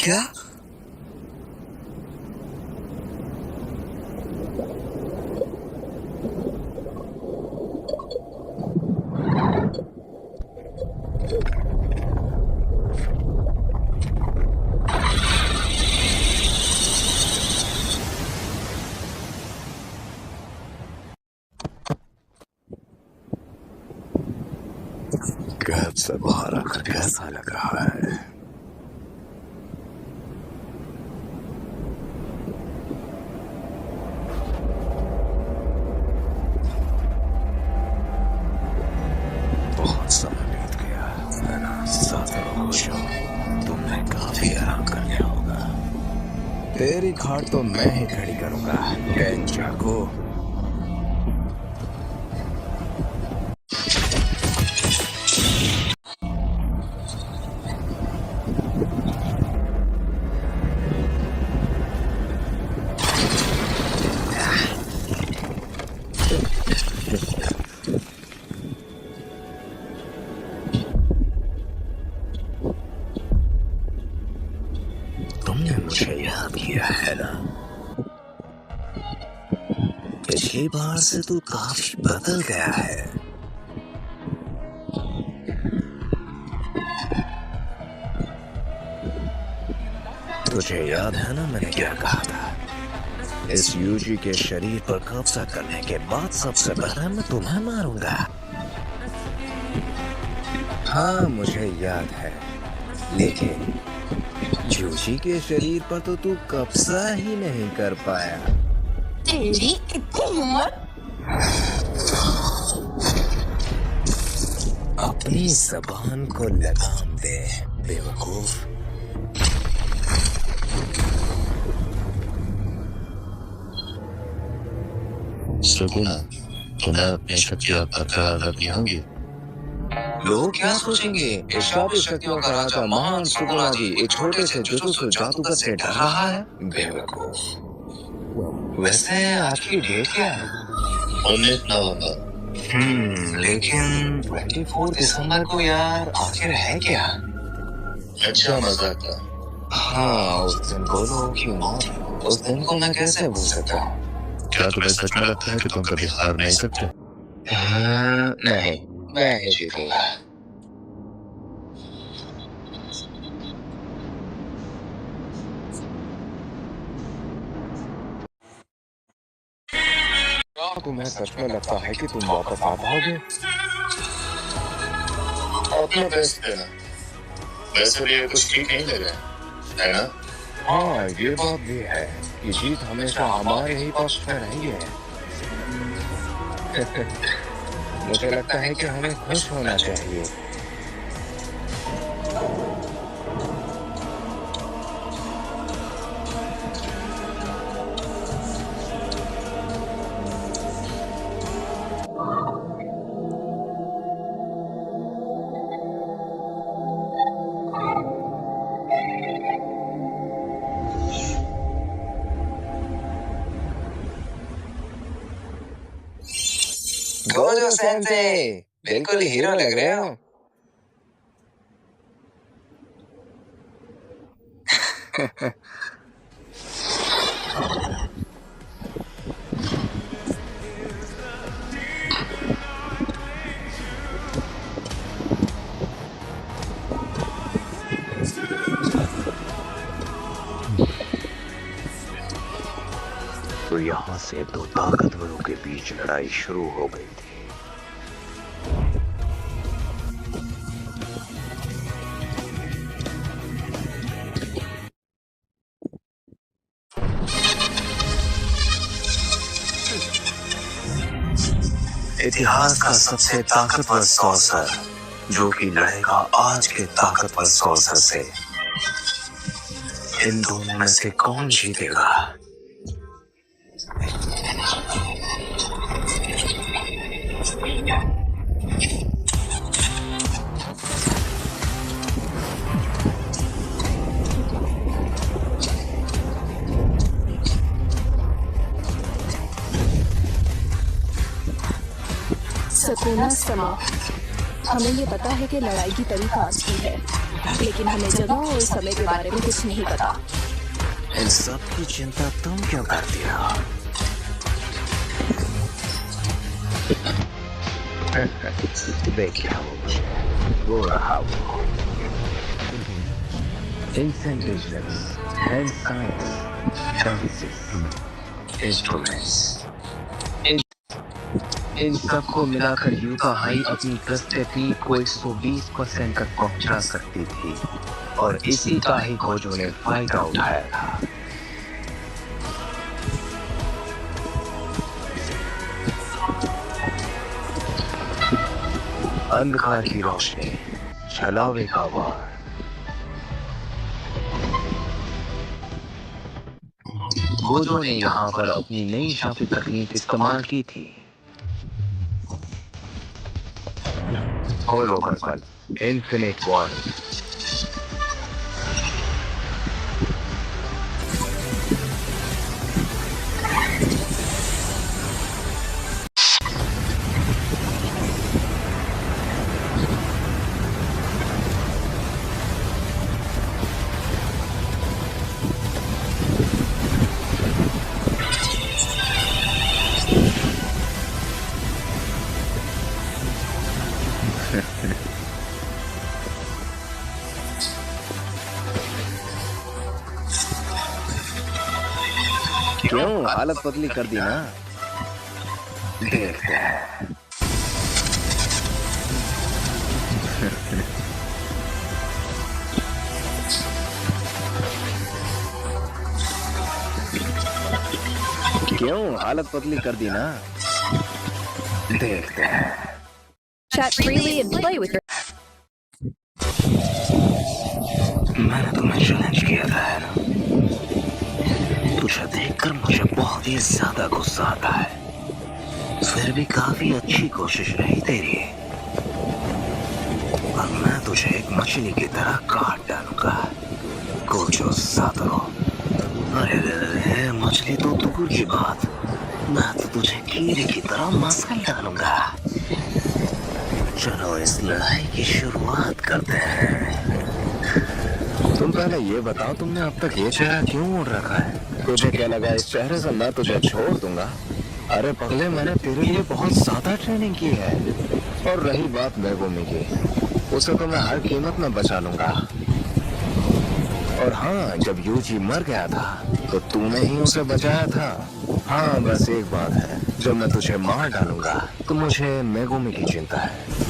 क्या? कैब से बाहर आकर कैसा लग रहा है? बहुत समय बीत गया, है ना? ज्यादा खुश हो, तुमने काफी आराम कर लिया होगा। तेरी खाट तो मैं ही खड़ी करूंगा, चाकू। तुमने मुझे याद किया है ना? पिछली बार से तू काफी बदल गया है। तुझे याद है ना मैंने क्या कहा था? इस यूजी के शरीर पर कब्जा करने के बाद सबसे पहले मैं तुम्हें मारूंगा। हाँ, मुझे याद है, लेकिन यूजी के शरीर पर तो तू कब्जा ही नहीं कर पाया। तेरी इतनी हिम्मत! अपनी जबान को लगाम दे, बेवकूफ। सुकुना, तुम्हें अपनी शक्तियाँ बरकरार रखनी होगी। लोग क्या सोचेंगे? इस शातिर शक्तियों का राजा महान सुकुनागी एक छोटे से जुजुत्सु जादूगर से डर रहा है? बेवकूफ। वैसे आज की डेट क्या है? 19 नवंबर। लेकिन 24 दिसंबर को यार आखिर है क्या? अच्छा मजाक था। हाँ, उस दिन बोलो कि मौत, उस दिन को मैं कैसे भूल सकता हूँ? क्या तुम्हें सच में लगता है कि तुम कभी हार नहीं सकते? नहीं, मैं ही जीतूंगा। क्या तुम्हें सच में लगता है कि तुम वापस आ पाओगे? अपना बेस्ट देना। वैसे भी ये कुछ ठीक नहीं लग रहा है ना? हाँ, ये बात भी है कि जीत हमेशा हमारे ही पक्ष में रही है। मुझे लगता है कि हमें खुश होना चाहिए। गोजो सेंसे, बिल्कुल हीरो लग रहे हो। तो यहाँ से दो ताकतवरों के बीच लड़ाई शुरू हो गई थी। इतिहास का सबसे ताकतवर सॉर्सर जो कि लड़ेगा आज के ताकतवर सॉर्सर से। इन दोनों में से कौन जीतेगा? सुकुना समा, हमें ये पता है कि लड़ाई की तारीख आज की है, लेकिन हमें जगह और समय के बारे में कुछ नहीं पता। इन सब की चिंता तुम क्यों करती हो? देखिए वो रहा वो इंसेंटेशंस एंड साइंस सर्विसेज इंस्ट्रूमेंट्स इन सबको मिलाकर यूका हाई अपनी प्रस्तुति को 120% तक पहुंचा सकती थी और इसी का ही खोजों ने फायदा उठाया था। अंधकार की रोशनी, छलावे का वार, खोजों ने यहाँ पर अपनी नई शाफी तकनीक इस्तेमाल की थी। होलो पर्पल, इन्फिनिट वॉर, क्यों हालत पतली कर दी ना? देखते हैं। क्यों हालत पतली कर दी ना? देखते हैं। Chat freely and play with your मैंने तुम्हें चैलेंज किया था है ना? तुझे देखकर मुझे बहुत ही ज्यादा गुस्सा आता है। फिर भी काफी अच्छी कोशिश रही तेरी। अब मैं तुझे एक मछली की तरह काट डालूंगा। कोचो सातरो। अरे मछली तो दूर की बात, मैं तो तुझे कीड़े की तरह मसल डालूंगा। चलो इस लड़ाई की शुरुआत करते हैं। तुम पहले ये बताओ, तुमने अब तक ये चेहरा क्यों मोड़ रखा है? तुझे क्या लगा इस चेहरे से मैं तुझे छोड़ दूंगा? अरे पगले, मैंने तेरे लिए बहुत ज्यादा ट्रेनिंग की है। और रही बात मेगुमी की, उसे तो मैं हर कीमत में बचा लूंगा। और हाँ, जब यूजी मर गया था तो तूने ही उसे बचाया था। हाँ, बस एक बात है, जब मैं तुझे मार डालूंगा तो मुझे मेगुमी की चिंता है।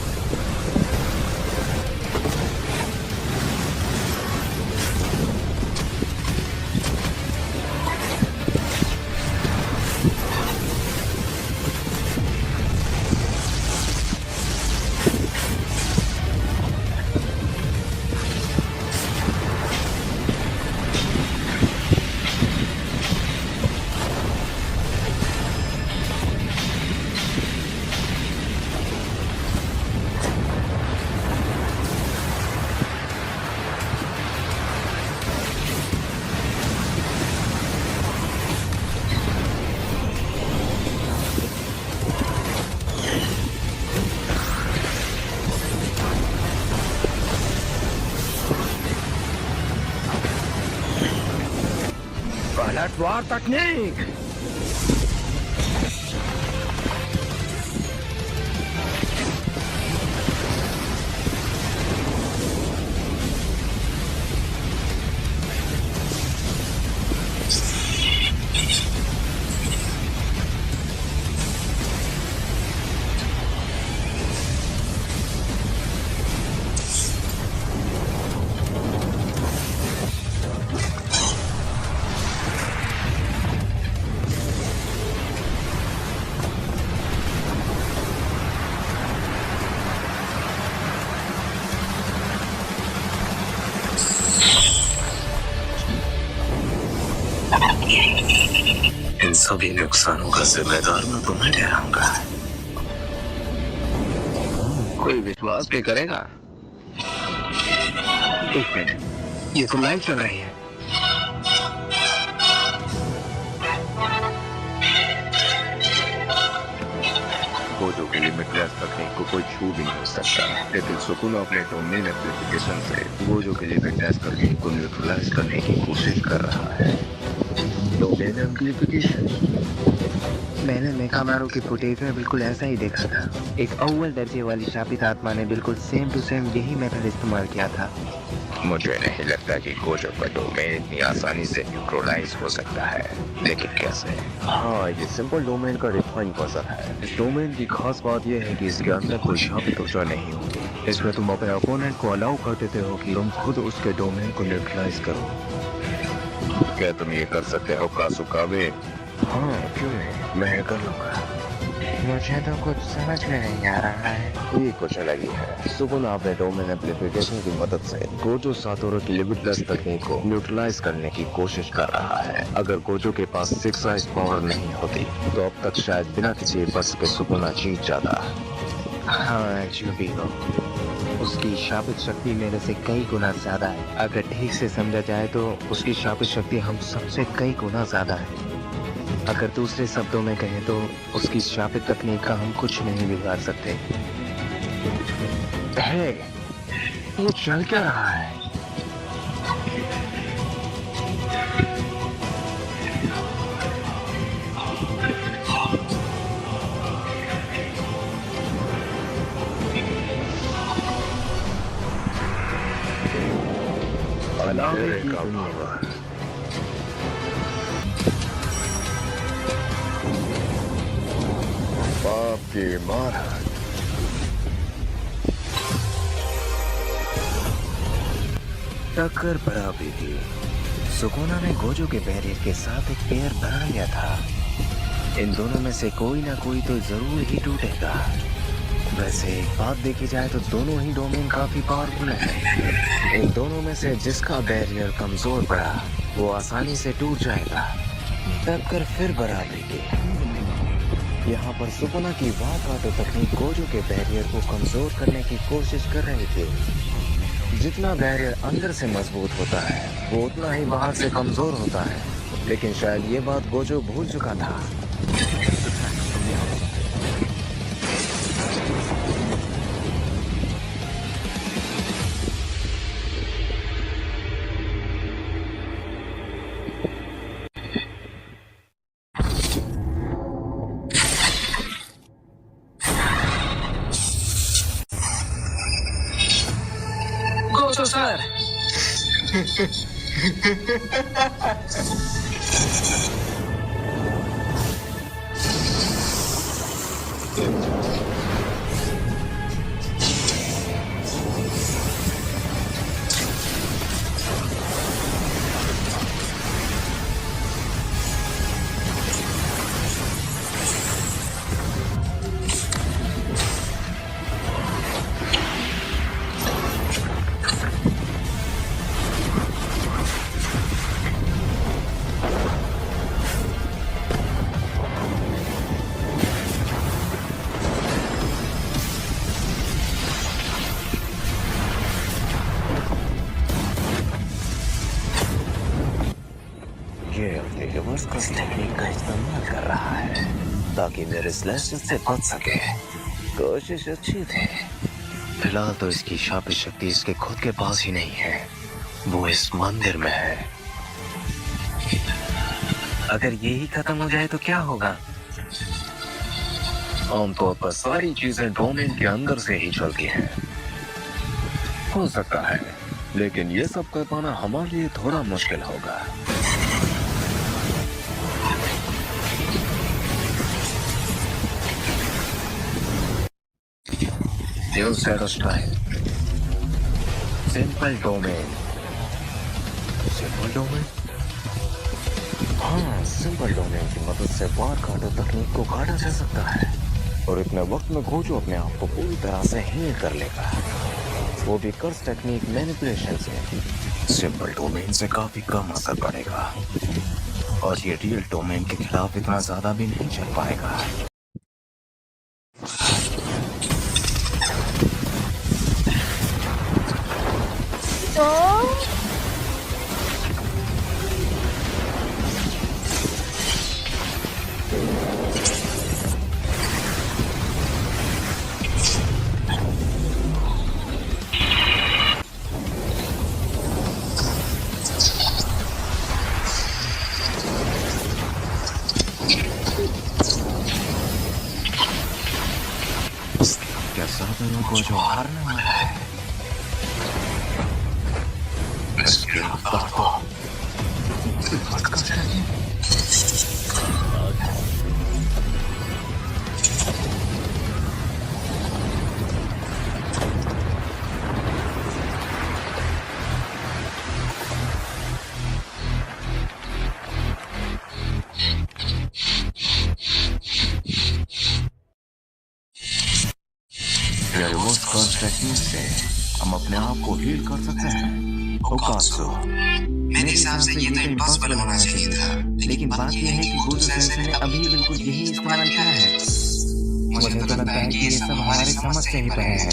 पलटवार तकनीक। इन सभी नुकसानों का जिम्मेदार मैं तुम्हें ठहराऊंगा। कोई विश्वास भी करेगा? एक मिनट, ये तो लाइव चल रही है। गोजो की लिमिट टेस्ट तकनीक को कोई छू भी नहीं सकता, लेकिन सुकुना अपने डोमेन एप्लीकेशन से गोजो के लिए टेस्ट तकनीक को न्यूट्रलाइज करने की कोशिश कर रहा है। डोमेन एम्प्लीफिकेशन मैंने मेकामारू की फुटेज में बिल्कुल ऐसा ही देखा था। एक अव्वल दर्जे वाली शापित आत्मा ने बिल्कुल सेम टू सेम यही मेथड इस्तेमाल किया था। मुझे नहीं लगता कि गोजो का डोमेन इतनी आसानी से न्यूट्रलाइज हो सकता है, लेकिन कैसे? हाँ, ये सिंपल डोमेन का रिफाइन वर्जन है। इस डोमेन की खास बात यह है कि इसके अंदर कोई शापित ऊर्जा नहीं होती। इसमें तुम अपने अपोनेंट को अलाउ कर देते हो कि तुम खुद उसके डोमेन को न्यूट्रलाइज करो। क्या तुम ये कर सकते हो कासुकाबे? हाँ, क्यों नहीं, मैं कर लूंगा। मुझे तो कुछ समझ में नहीं आ रहा है। ये कुछ अलग ही है। सुकुना अपने डोमेन एम्प्लीफिकेशन की मदद से गोजो सातोरू की लिमिटलेस तकनीक को न्यूट्रलाइज करने की कोशिश कर रहा है। अगर गोजो के पास 6 आइज पावर नहीं होती तो अब तक शायद बिना किसी बस के सुकुना जीत जाता। हाँ, जो भी हो, उसकी शापित शक्ति मेरे से कई गुना ज्यादा है। अगर ठीक से समझा जाए तो उसकी शापित शक्ति हम सबसे कई गुना ज्यादा है। अगर दूसरे शब्दों में कहें तो उसकी शापित तकनीक का हम कुछ नहीं बिगाड़ सकते। हे, ये चल क्या रहा है? अंधेरे का पावर। बाप की महाराज। टक्कर बराबरी थी। सुकुना ने गोजो के बैरियर के साथ एक पेयर बना लिया था। इन दोनों में से कोई ना कोई तो जरूर ही टूटेगा। वैसे एक बात देखी जाए तो दोनों ही डोमेन काफी पावरफुल है। इन दोनों में से जिसका बैरियर कमजोर पड़ा वो आसानी से टूट जाएगा। टक्कर फिर बराबरी की। यहाँ पर सुकुना की वाकाटो तकनीक गोजो के बैरियर को कमजोर करने की कोशिश कर रही थी। जितना बैरियर अंदर से मजबूत होता है वो उतना ही बाहर से कमजोर होता है, लेकिन शायद ये बात गोजो भूल चुका था। गोजो सर, ये अपने रिवर्स कस टेक्निक का इस्तेमाल कर रहा है ताकि मेरे स्लैशर से बच सके। कोशिश अच्छी थी। फिलहाल तो इसकी शापित शक्ति इसके खुद के पास ही नहीं है, वो इस मंदिर में है। अगर यही खत्म हो जाए तो क्या होगा? आमतौर पर सारी चीजें डोमेन के अंदर से ही चलती हैं। हो सकता है, लेकिन ये सब कर पाना हमारे लिए थोड़ा मुश्किल होगा। Use Shadow Strike. Simple Domain. Simple Domain? हाँ, Simple Domain की मदद से वार काटो तकनीक को काटा जा सकता है और इतने वक्त में गोजो अपने आप को पूरी तरह से हील कर लेगा, वो भी कर्स टेक्निक मैनिपुलेशन से। सिंपल डोमेन से काफी कम असर पड़ेगा और ये रियल डोमेन के खिलाफ इतना ज्यादा भी नहीं चल पाएगा। सातोरू गोजो हारने वाला है। इसकी रफ्तार तो रिवर्स कंस्ट्रक्टिंग से हम अपने आप को हील कर सकते हैं। ओकात्सु, मेरे हिसाब से ये तो इम्पॉसिबल होना चाहिए था, लेकिन बात यह है कि गोजो सेंसेई ने अभी बिल्कुल यही इस्तेमाल किया है। मुझे तो लगता है कि ये सब हमारी समझ से ही परे है।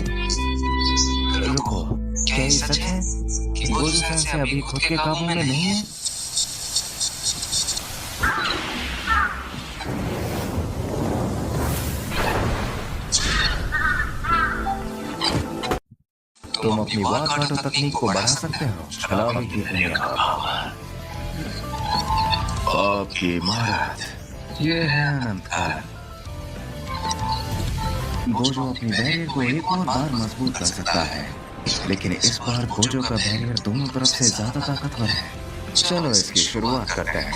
रुको, क्या ये सच है कि गोजो सेंसेई अभी खुद के काबू में नहीं है? तुम अपनी वार काटो तकनीक को बढ़ा सकते हो। छलावे की दुनिया का आपकी इमारत, ये है अनंत काल। गोजो अपनी बैरियर को एक और बार मजबूत कर सकता है, लेकिन इस बार गोजो का बैरियर दोनों तरफ से ज्यादा ताकतवर है। चलो इसकी शुरुआत करते हैं।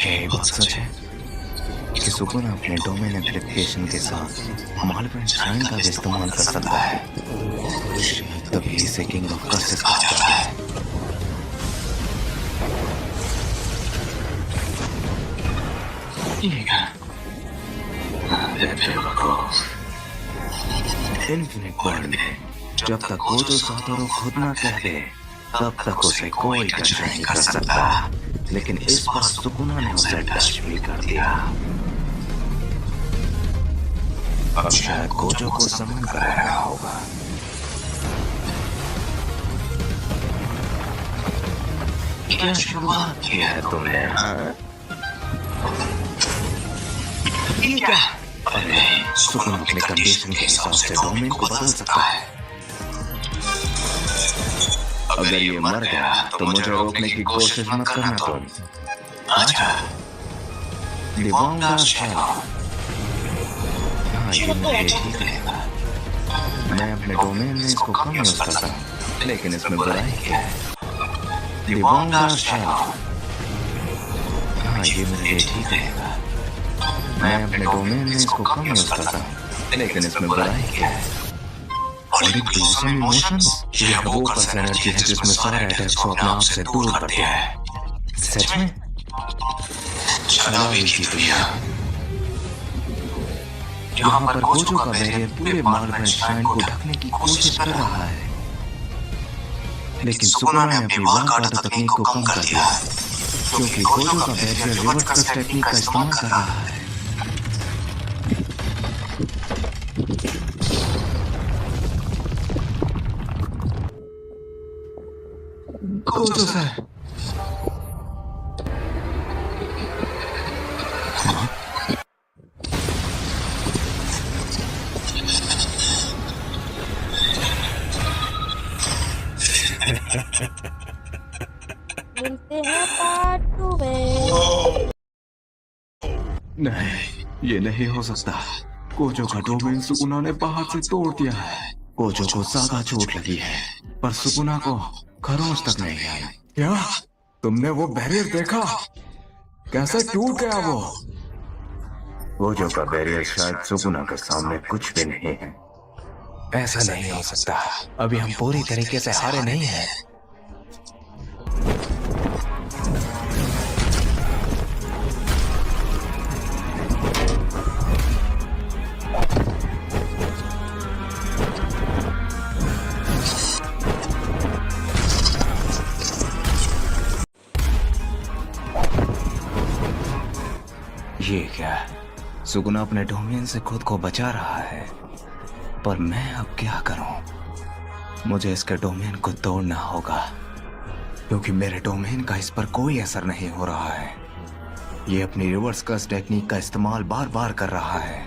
ये बात सच है कि सुकुना अपने डोमेन एप्लीकेशन के साथ मालवेयर श्राइन का भी इस्तेमाल कर सकता है। शायद तभी इसे किंग ऑफ कर्सेस कहा जाता है। इन्फिनिट वर्ल्ड में जब तक गोजो सातोरू खुद ना कह दे, तब तक उसे कोई टच नहीं कर सकता। लेकिन इस बार सुकुना ने उसे टच भी कर दिया। अब शायद गोजो को समन कर रहना होगा। क्या शुरुआत की है तुमने? ये क्या? अरे सुकुना अपने कंडीशन के हिसाब से डोमेन को बदल सकता है। अगर ये मर गया तो मुझे रोकने की कोशिश मत करना तुम। अच्छा, दिवांगा शैलो। हाँ, ये मुझे ठीक रहेगा। मैं अपने डोमेन में इसको कम यूज करता हूँ, लेकिन इसमें बुराई क्या है? दिवांगा शैलो। हाँ, ये मुझे ठीक रहेगा। मैं अपने डोमेन में इसको कम यूज करता हूँ, लेकिन इसमें बुराई क्या है? इमोशंस, ये वो पर्सन एनर्जी है जिसमें सारे अटैक्स को अपने आप से दूर करती है। सच में? छलावे की दुनिया। यहाँ पर गोजो का बैरियर पूरे मालवेयर श्राइन को ढकने की कोशिश कर रहा है, लेकिन सुकुना ने अपनी वार काटो तकनीक को कम कर दिया, क्योंकि गोजो का बैरियर रिवर्स कट टेक्निक का इस्तेमाल कर रहा है। गोजो सर, मिलते हैं पार्ट 2 में। नहीं, ये नहीं हो सकता। गोजो का डोमेन सुकुना ने बाहर से तोड़ दिया है। गोजो को ज्यादा चोट लगी है, पर सुकुना को खरोंच तक नहीं आई। क्या तुमने वो बैरियर देखा? कैसे टूट गया वो? गोजो का बैरियर शायद सुकुना के सामने कुछ भी नहीं है। ऐसा नहीं हो सकता। अभी हम पूरी तरीके से हारे नहीं हैं। ये क्या? सुकुना अपने डोमेन से खुद को बचा रहा है, पर मैं अब क्या करूं? मुझे इसके डोमेन को तोड़ना होगा। क्योंकि मेरे डोमेन का इस पर कोई असर नहीं हो रहा है। ये अपनी रिवर्स कर्स टेक्निक का इस्तेमाल बार बार कर रहा है।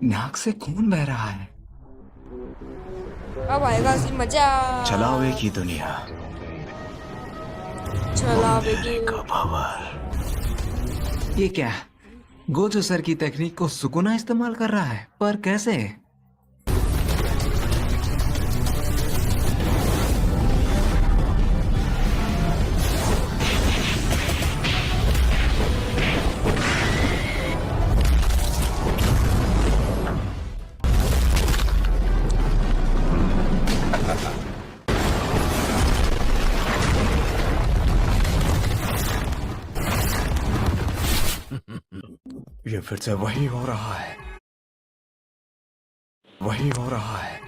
नाक से खून बह रहा है। अब आएगा सी मजा। चलावे की दुनिया। चलावेगी। ये क्या? गोजो सर की तकनीक को सुकुना इस्तेमाल कर रहा है, पर कैसे? ये फिर से वही हो रहा है। वही हो रहा है।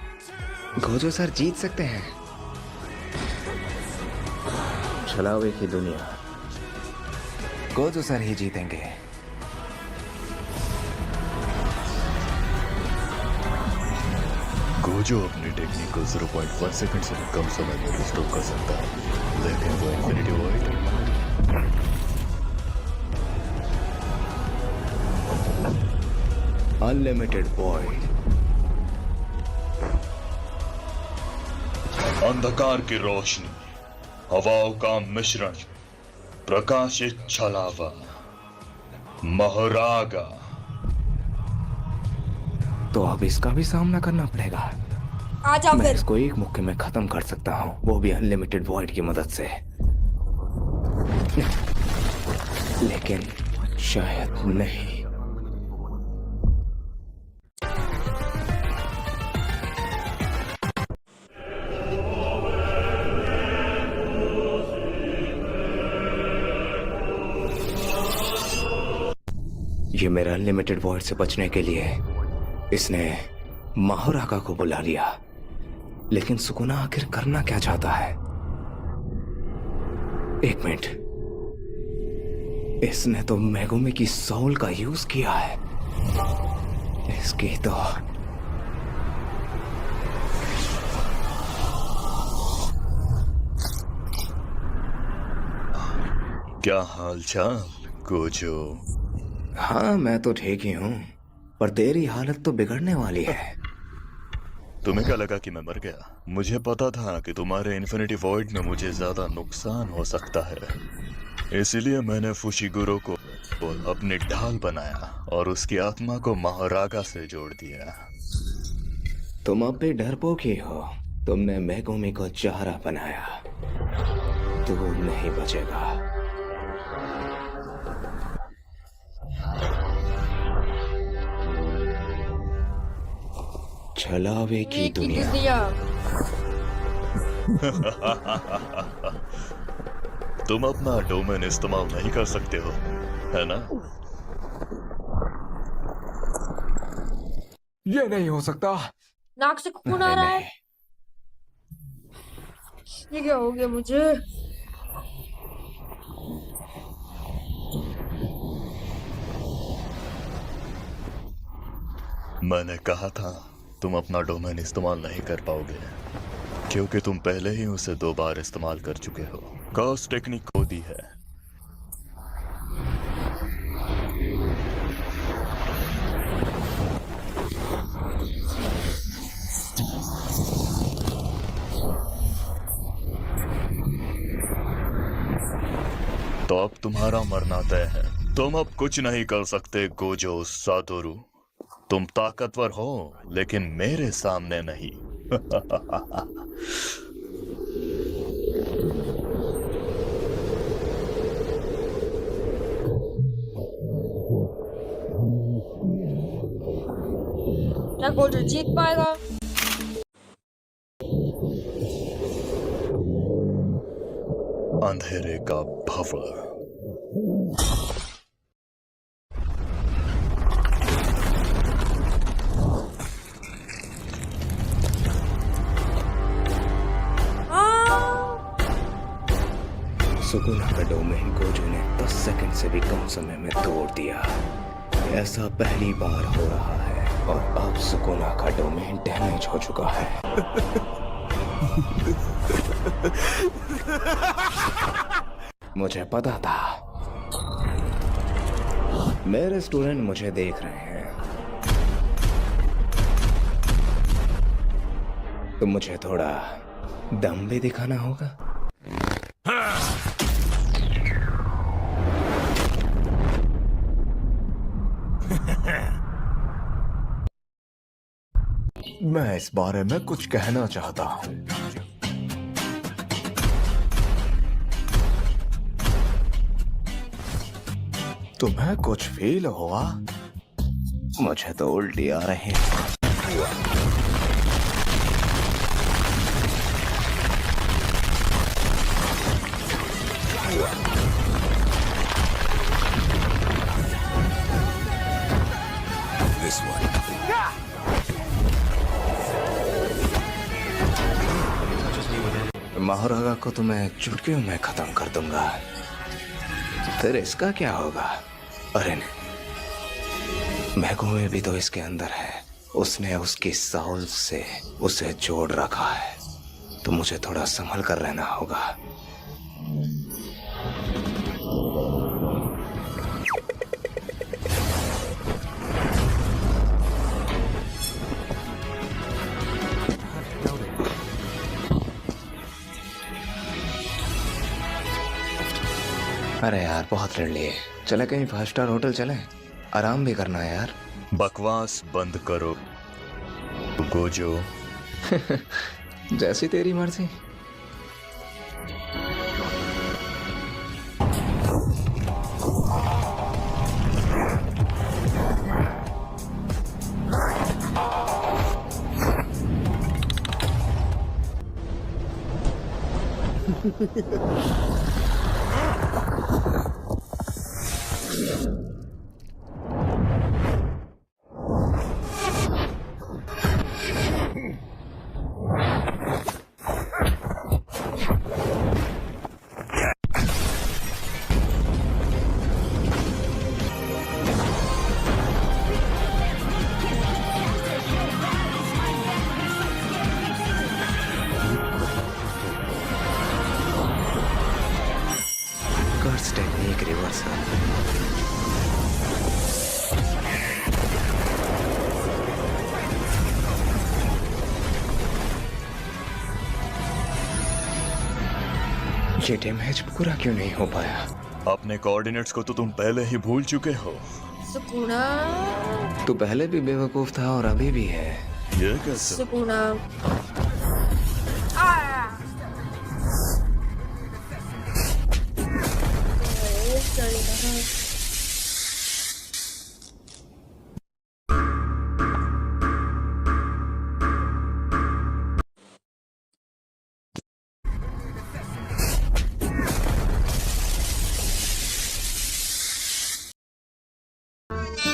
गोजो सर जीत सकते हैं। छलावे की दुनिया। गोजो सर ही जीतेंगे। गोजो अपनी टेक्निक को 0.1 सेकंड से भी कम समय में रिस्टोर कर सकता है, लेकिन वो इन्फिनिटी वॉइड अनलिमिटेड वॉइड। अंधकार की रोशनी, हवाओं का मिश्रण, प्रकाशित छलावा, महरागा। तो अब इसका भी सामना करना पड़ेगा। आ जाओ मैं फिर। इसको एक मुक्के में खत्म कर सकता हूँ, वो भी अनलिमिटेड वॉइड की मदद से। लेकिन शायद नहीं। ये मेरा अनलिमिटेड वॉइड से बचने के लिए इसने माहुराका को बुला लिया। लेकिन सुकुना आखिर करना क्या चाहता है? एक मिनट, इसने तो मेगुमी की सोल का यूज किया है। इसकी तो क्या हालचाल गोजो? हाँ, मैं तो ठीक ही हूं, पर तेरी हालत तो बिगड़ने वाली है। तुम्हें क्या लगा कि मैं मर गया? मुझे पता था कि तुम्हारे इन्फिनिटी वॉइड में मुझे ज्यादा नुकसान हो सकता है, इसीलिए मैंने फुशिगुरो को अपनी ढाल बनाया और उसकी आत्मा को महारागा से जोड़ दिया। तुम अब भी डरपोक ही हो। तुमने मेगुमी को चारा बनाया। तू नहीं बचेगा। छलावे की दुनिया। तुम अपना डोमेन इस्तेमाल नहीं कर सकते हो, है ना? ये नहीं हो सकता। नाक से खून आ रहा है। ये क्या हो गया मुझे? मैंने कहा था तुम अपना डोमेन इस्तेमाल नहीं कर पाओगे, क्योंकि तुम पहले ही उसे 2 बार इस्तेमाल कर चुके हो। कर्स टेक्निक खो दी है। तो अब तुम्हारा मरना तय है। तुम अब कुछ नहीं कर सकते गोजो सातोरु। तुम ताकतवर हो, लेकिन मेरे सामने नहीं। क्या गोजो जीत पाएगा? अंधेरे का भवर। सुकुना का डोमेन गोजो ने 10 सेकंड से भी कम समय में तोड़ दिया। ऐसा पहली बार हो रहा है और अब सुकुना का डोमेन डैमेज हो चुका है। मुझे पता था। मेरे स्टूडेंट मुझे देख रहे हैं, तो मुझे थोड़ा दम भी दिखाना होगा। मैं इस बारे में कुछ कहना चाहता हूं। तुम्हें कुछ फील हुआ? मुझे तो उल्टी आ रही है। This one. महारागा को तो मैं चुटकियों में खत्म कर दूंगा। फिर इसका क्या होगा? अरे नहीं, मैगुए भी तो इसके अंदर है। उसने उसकी साउल से उसे जोड़ रखा है, तो मुझे थोड़ा संभल कर रहना होगा। अरे यार, बहुत लड़ लिए। चले कहीं 5 स्टार होटल चले, आराम भी करना है यार। बकवास बंद करो गोजो। जैसी तेरी मर्जी। Curse technique reversal. ये डैमेज पूरा क्यों नहीं हो पाया? अपने कोऑर्डिनेट्स को तो तुम पहले ही भूल चुके हो। सुकुना तू पहले भी बेवकूफ था और अभी भी है। ये कैसे? सुकुना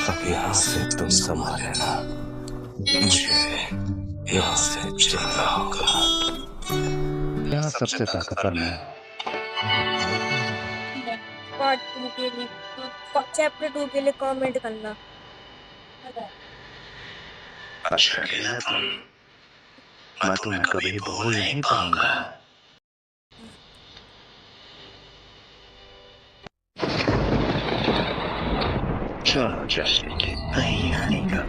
अब यहाँ से तुम संभाल लेना, मुझे यहाँ से चलना होगा। यहाँ सबसे ताकतवर मैं। पार्ट 2 के लिए, चैप्टर 2 के लिए कमेंट करना। अच्छा खेला तुम, मैं तुम्हें कभी भूल नहीं पाऊंगा। चलो जस्ट नहीं आने का।